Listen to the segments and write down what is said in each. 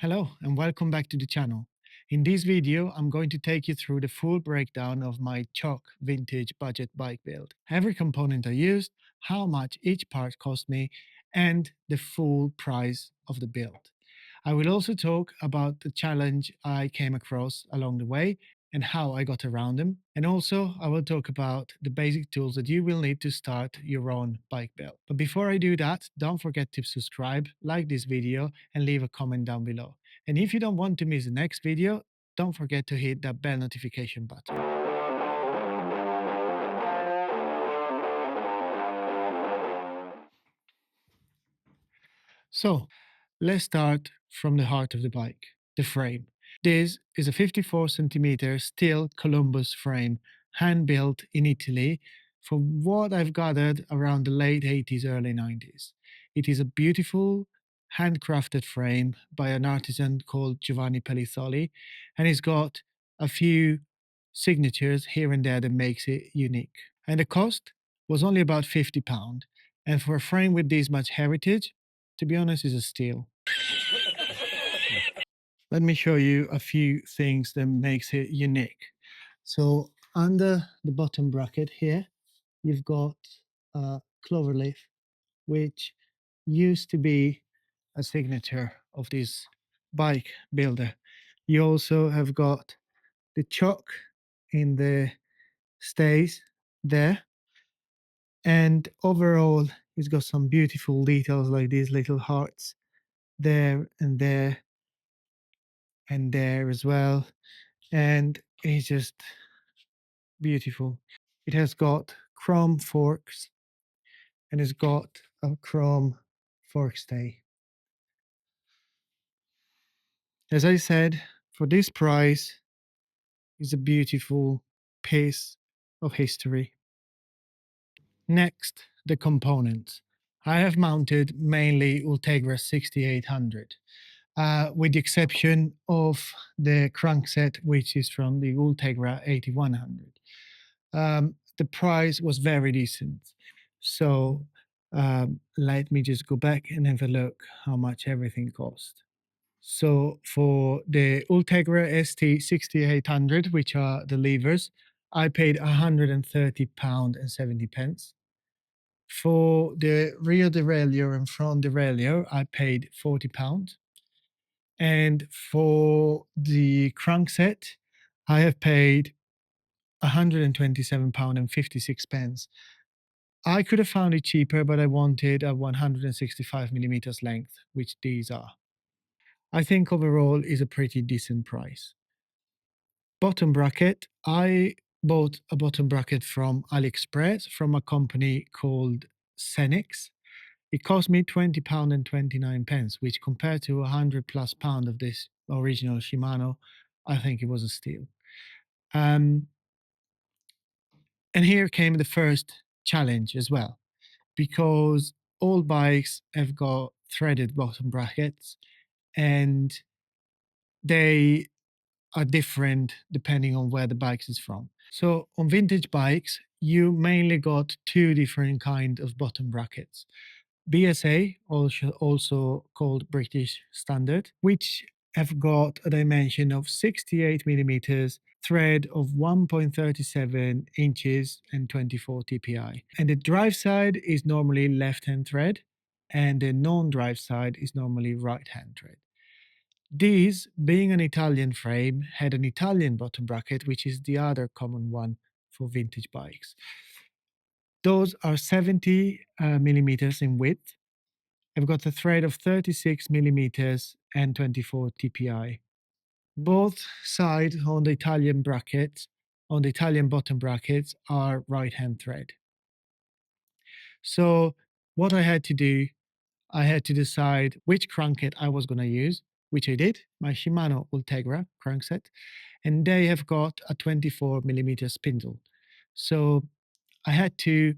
Hello and welcome back to the channel. In this video, I'm going to take you through the full breakdown of my Ciöcc vintage budget bike build. Every component I used, how much each part cost me, and the full price of the build. I will also talk about the challenge I came across along the way and how I got around them. And also, I will talk about the basic tools that you will need to start your own bike build. But before I do that, don't forget to subscribe, like this video, and leave a comment down below. And if you don't want to miss the next video, don't forget to hit that bell notification button. So, let's start from the heart of the bike, the frame. This is a 54 centimeter steel Columbus frame, hand built in Italy from what I've gathered around the late 80s, early 90s. It is a beautiful, handcrafted frame by an artisan called Giovanni Pellizzoli, and it's got a few signatures here and there that makes it unique. And the cost was only about £50. And for a frame with this much heritage, to be honest, is a steal. Let me show you a few things that makes it unique. So under the bottom bracket here, you've got a clover leaf, which used to be a signature of this bike builder. You also have got the Ciöcc in the stays there. And overall, it's got some beautiful details like these little hearts there and there and there as well. And it's just beautiful. It has got chrome forks and it's got a chrome fork stay. As I said, for this price, it's a beautiful piece of history. Next, the components. I have mounted mainly Ultegra 6800. With the exception of the crankset, which is from the Ultegra 8100. The price was very decent. So let me just go back and have a look how much everything cost. So for the Ultegra ST 6800, which are the levers, I paid £130 and 70 pence. For the rear derailleur and front derailleur, I paid £40. And for the crankset, I have paid £127 and 56 pence. I could have found it cheaper, but I wanted a 165 millimeters length, which these are. I think overall is a pretty decent price. Bottom bracket, I bought a bottom bracket from AliExpress from a company called Cenix. It cost me £20 and 29 pence, which compared to £100+ of this original Shimano, I think it was a steal. And here came the first challenge as well, because all bikes have got threaded bottom brackets and they are different depending on where the bike is from. So on vintage bikes, you mainly got two different kind of bottom brackets. BSA, also called British Standard, which have got a dimension of 68 millimeters, thread of 1.37 inches and 24 TPI. And the drive side is normally left-hand thread, and the non-drive side is normally right-hand thread. These, being an Italian frame, had an Italian bottom bracket, which is the other common one for vintage bikes. Those are 70 millimeters in width. I've got a thread of 36 millimeters and 24 TPI. Both sides on the Italian brackets, on the Italian bottom brackets, are right-hand thread. So what I had to do, I had to decide which crankset I was going to use, which I did, my Shimano Ultegra crankset, and they have got a 24 millimeter spindle. So I had to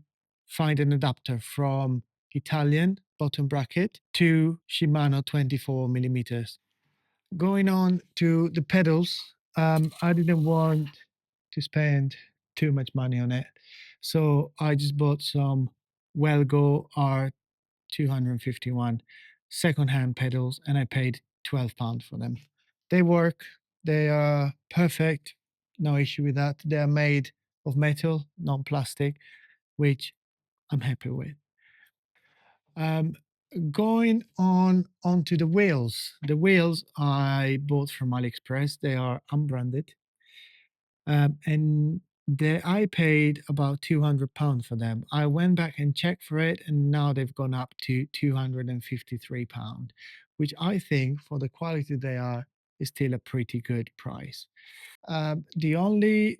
find an adapter from Italian bottom bracket to Shimano 24 millimeters. Going on to the pedals, I didn't want to spend too much money on it. So I just bought some Wellgo R251 second-hand pedals and I paid £12 for them. They work, they are perfect, no issue with that. They are made of metal, not plastic, which I'm happy with. Um, Going on onto the wheels. The wheels I bought from AliExpress. They are unbranded, and I paid about £200 for them. I went back and checked for it, and now they've gone up to £253, which I think for the quality they are is still a pretty good price. The only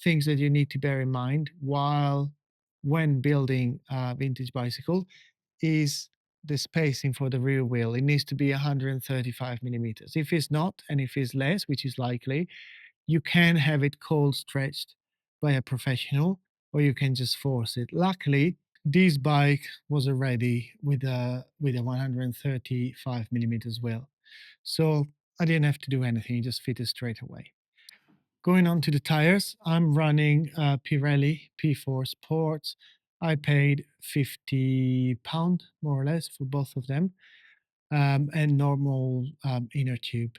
things that you need to bear in mind when building a vintage bicycle is the spacing for the rear wheel. It needs to be 135 millimeters. If it's not, and if it's less, which is likely, you can have it cold stretched by a professional, or you can just force it. Luckily, this bike was already with a 135 millimeters wheel, so I didn't have to do anything. It just fitted straight away. Going on to the tires, I'm running Pirelli P4 Sports. I paid £50 more or less for both of them, and normal inner tube.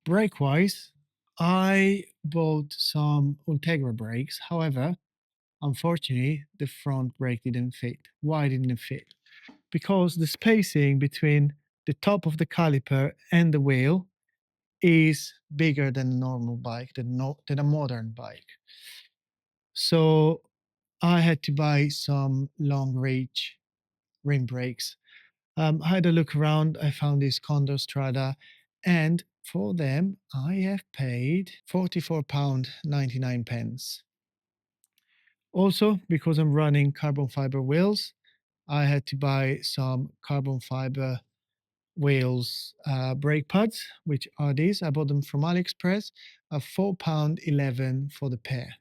Brake wise, I bought some Ultegra brakes. However, unfortunately, the front brake didn't fit. Why didn't it fit? Because the spacing between the top of the caliper and the wheel is bigger than a normal bike, than a modern bike. So I had to buy some long reach rim brakes. I had a look around. I found this Condor Strada, and for them I have paid £44.99 pence. Also, because I'm running carbon fiber wheels, I had to buy some carbon fiber wheels brake pads, which are these. I bought them from AliExpress, at £4.11 for the pair.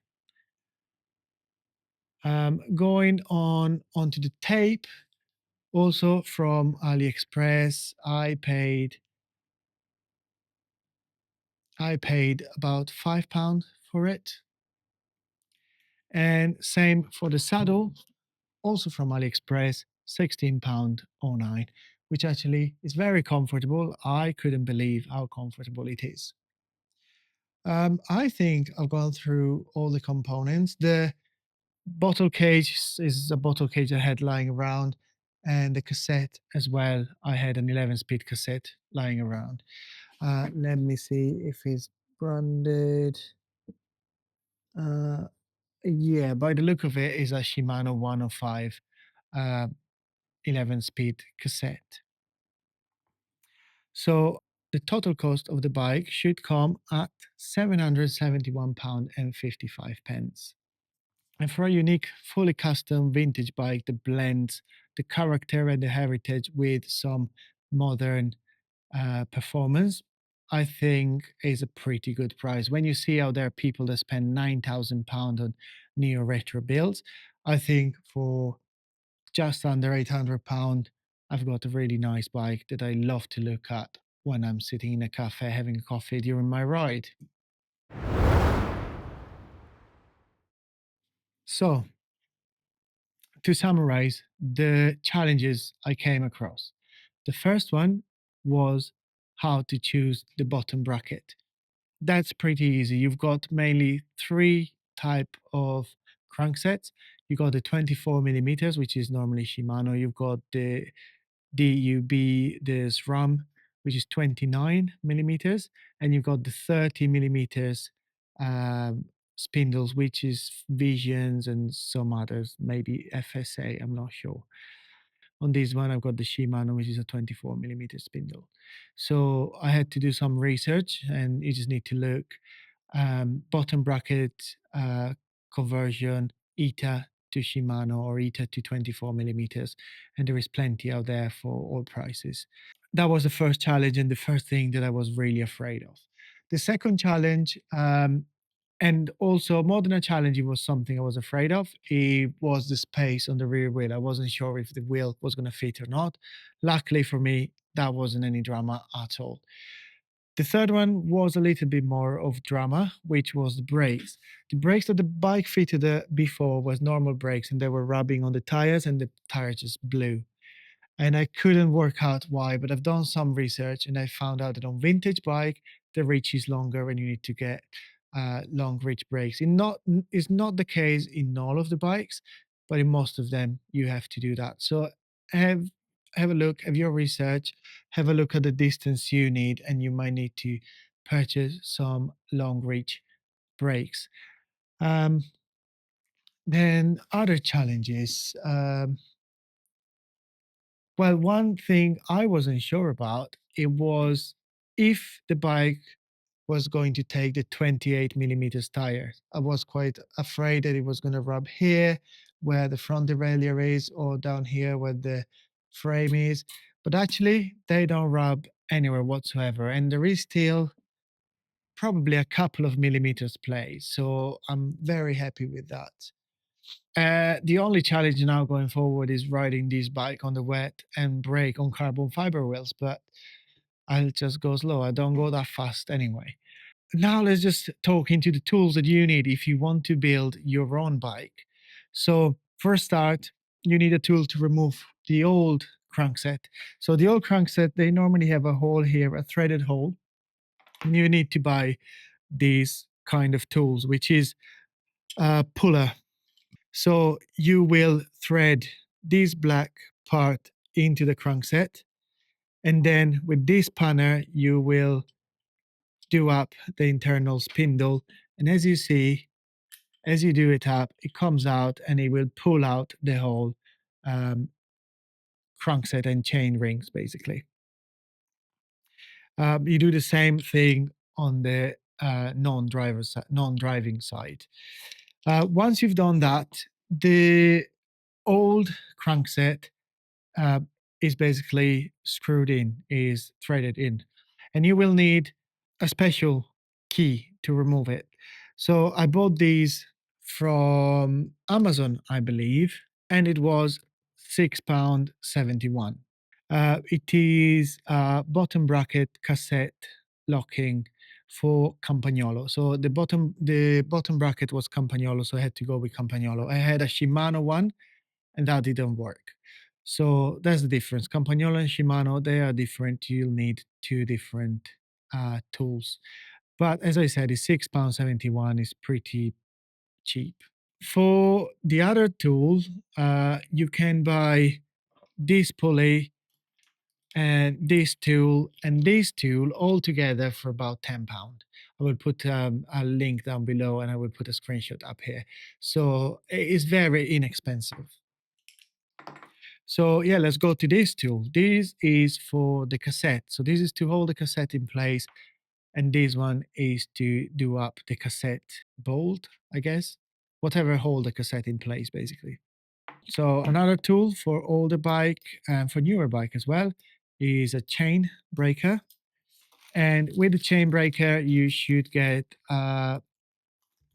Going on onto the tape, also from AliExpress, I paid about £5 for it. And same for the saddle, also from AliExpress, £16.09, which actually is very comfortable. I couldn't believe how comfortable it is. I think I've gone through all the components. The bottle cage is a bottle cage I had lying around, and the cassette as well. I had an 11-speed cassette lying around. Let me see if it's branded. Uh, yeah, by the look of it, is a Shimano 105 uh, 11-speed cassette. So the total cost of the bike should come at £771.55. And for a unique, fully custom vintage bike that blends the character and the heritage with some modern performance, I think is a pretty good price. When you see out there people that spend £9,000 on neo retro builds, I think for just under £800, I've got a really nice bike that I love to look at when I'm sitting in a cafe having a coffee during my ride. So, to summarize the challenges I came across, the first one was how to choose the bottom bracket. That's pretty easy. You've got mainly three type of cranksets. You got the 24 millimeters, which is normally Shimano. You've got the DUB, the SRAM, which is 29 millimeters, and you've got the 30 millimeters um, spindles, which is Visions and some others, maybe FSA. I'm not sure. On this one, I've got the Shimano, which is a 24 millimeter spindle. So I had to do some research, and you just need to look bottom bracket conversion, ETA to Shimano or ETA to 24 millimeters, and there is plenty out there for all prices. That was the first challenge and the first thing that I was really afraid of. The second challenge, and also more than a challenge, it was something I was afraid of. It was the space on the rear wheel. I wasn't sure if the wheel was going to fit or not. Luckily for me, that wasn't any drama at all. The third one was a little bit more of drama, which was the brakes. The brakes that the bike fitted before was normal brakes, and they were rubbing on the tires, and the tires just blew. and I couldn't work out why, but I've done some research and I found out that on vintage bike, the reach is longer and you need to get long reach brakes. It's not the case in all of the bikes, but in most of them, you have to do that. So have have a look, have your research, have a look at the distance you need, and you might need to purchase some long reach brakes. Um, then other challenges. Well, one thing I wasn't sure about it was if the bike was going to take the 28 millimeters tire. I was quite afraid that it was going to rub here where the front derailleur is, or down here where the frame is. But actually, they don't rub anywhere whatsoever, and there is still probably a couple of millimeters play. So I'm very happy with that. The only challenge now going forward is riding this bike on the wet and brake on carbon fiber wheels, but I'll just go slow. I don't go that fast anyway. Now let's just talk into the tools that you need if you want to build your own bike. So first start, you need a tool to remove the old crankset. So the old crankset, they normally have a hole here, a threaded hole. And you need to buy these kind of tools, which is a puller. So you will thread this black part into the crankset, and then with this spanner, you will do up the internal spindle. And as you see, as you do it up, it comes out and it will pull out the whole um, crankset and chain rings, basically. You do the same thing on the non-driving side. Once you've done that, the old crankset uh, is basically screwed in, is threaded in, and you will need a special key to remove it. So I bought these from Amazon, I believe, and it was £6.71. It is a bottom bracket cassette locking for Campagnolo. So the bottom bracket was Campagnolo, so I had to go with Campagnolo. I had a Shimano one, and that didn't work. So that's the difference. Campagnolo and Shimano, they are different. You'll need two different tools. But as I said, it's £6.71 is pretty cheap. For the other tools, you can buy this pulley and this tool all together for about £10. I will put a link down below and I will put a screenshot up here. So it's very inexpensive. So yeah, let's go to this tool. This is for the cassette. So this is to hold the cassette in place, and this one is to do up the cassette bolt, I guess, whatever hold the cassette in place, basically. So another tool for older bike and for newer bike as well is a chain breaker. And with the chain breaker, you should get a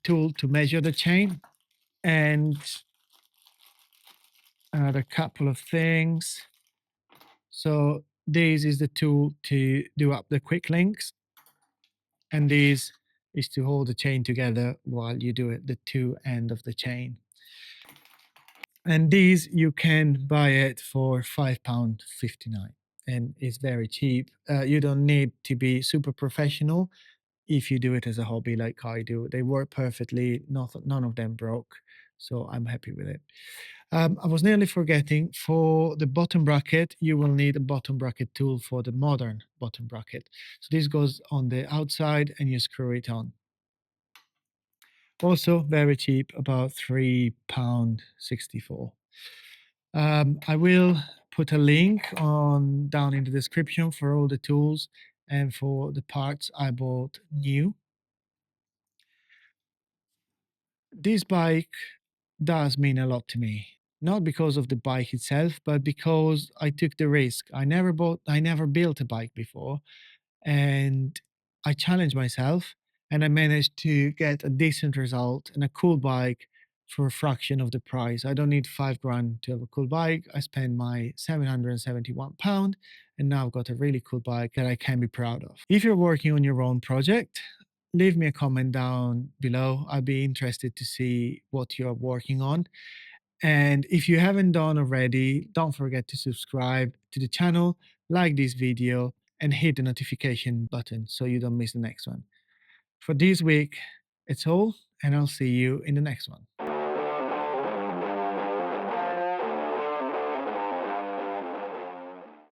tool to measure the chain and another couple of things. So this is the tool to do up the quick links, and this is to hold the chain together while you do it, the two end of the chain. And these you can buy it for £5.59, and it's very cheap. You don't need to be super professional if you do it as a hobby like I do. They work perfectly. None of them broke, so I'm happy with it. I was nearly forgetting, for the bottom bracket, you will need a bottom bracket tool for the modern bottom bracket. So this goes on the outside and you screw it on. Also very cheap, about £3.64. I will put a link on down in the description for all the tools and for the parts I bought new. This bike does mean a lot to me. Not because of the bike itself, but because I took the risk. I never built a bike before, and I challenged myself and I managed to get a decent result and a cool bike for a fraction of the price. I don't need 5 grand to have a cool bike. I spent my £771 and now I've got a really cool bike that I can be proud of. If you're working on your own project, leave me a comment down below. I'd be interested to see what you're working on. And if you haven't done already, don't forget to subscribe to the channel, like this video, and hit the notification button so you don't miss the next one. For this week, it's all, and I'll see you in the next one.